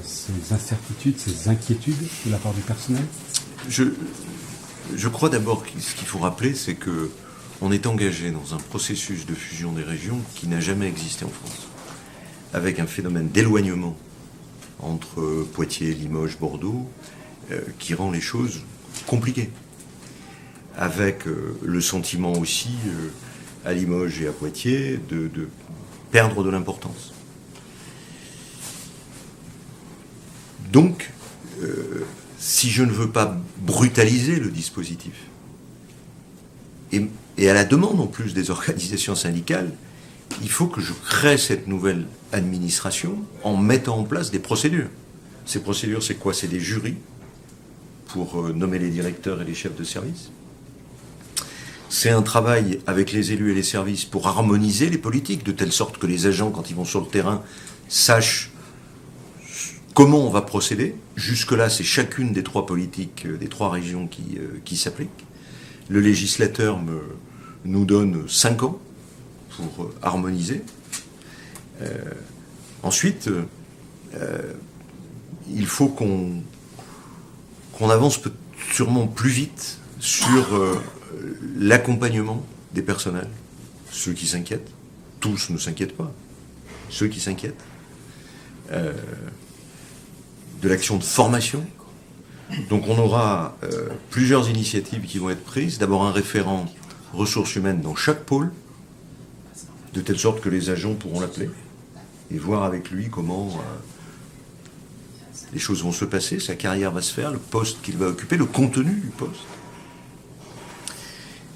Ces incertitudes, ces inquiétudes de la part du personnel? Je crois d'abord que ce qu'il faut rappeler, c'est que on est engagé dans un processus de fusion des régions qui n'a jamais existé en France, avec un phénomène d'éloignement entre Poitiers, Limoges, Bordeaux, qui rend les choses compliquées, avec le sentiment aussi à Limoges et à Poitiers de perdre de l'importance. Donc, si je ne veux pas brutaliser le dispositif, et à la demande en plus des organisations syndicales, il faut que je crée cette nouvelle administration en mettant en place des procédures. Ces procédures, c'est quoi? C'est des jurys pour nommer les directeurs et les chefs de service. C'est un travail avec les élus et les services pour harmoniser les politiques, de telle sorte que les agents, quand ils vont sur le terrain, sachent comment on va procéder. Jusque-là, c'est chacune des trois politiques, des trois régions qui s'appliquent. Le législateur nous donne 5 ans pour harmoniser. Ensuite, il faut qu'on avance sûrement plus vite sur l'accompagnement des personnels, ceux qui s'inquiètent. Tous ne s'inquiètent pas, ceux qui s'inquiètent. De l'action de formation. Donc on aura plusieurs initiatives qui vont être prises. D'abord un référent ressources humaines dans chaque pôle, de telle sorte que les agents pourront l'appeler et voir avec lui comment les choses vont se passer, sa carrière va se faire, le poste qu'il va occuper, le contenu du poste.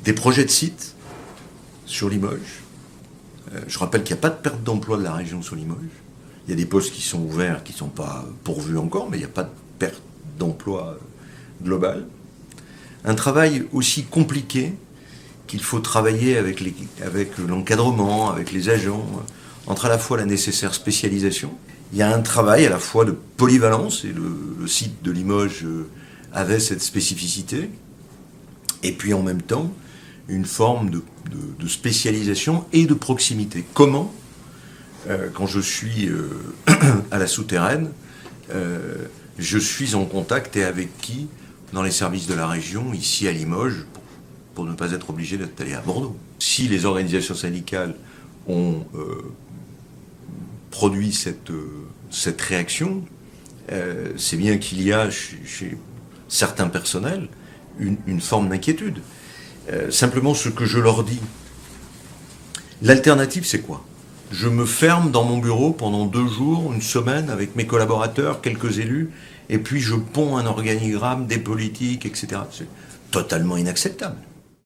Des projets de sites sur Limoges. Je rappelle qu'il n'y a pas de perte d'emploi de la région sur Limoges. Il y a des postes qui sont ouverts, qui ne sont pas pourvus encore, mais il n'y a pas de perte d'emploi globale. Un travail aussi compliqué qu'il faut travailler avec l'encadrement, avec les agents, entre à la fois la nécessaire spécialisation. Il y a un travail à la fois de polyvalence, et le site de Limoges avait cette spécificité, et puis en même temps, une forme de spécialisation et de proximité. Comment quand je suis à la souterraine, je suis en contact et avec qui dans les services de la région, ici à Limoges, pour ne pas être obligé d'aller à Bordeaux. Si les organisations syndicales ont produit cette réaction, c'est bien qu'il y a chez certains personnels une forme d'inquiétude. Simplement, ce que je leur dis, l'alternative, c'est quoi? Je me ferme dans mon bureau pendant 2 jours, 1 semaine, avec mes collaborateurs, quelques élus, et puis je ponds un organigramme, des politiques, etc. C'est totalement inacceptable.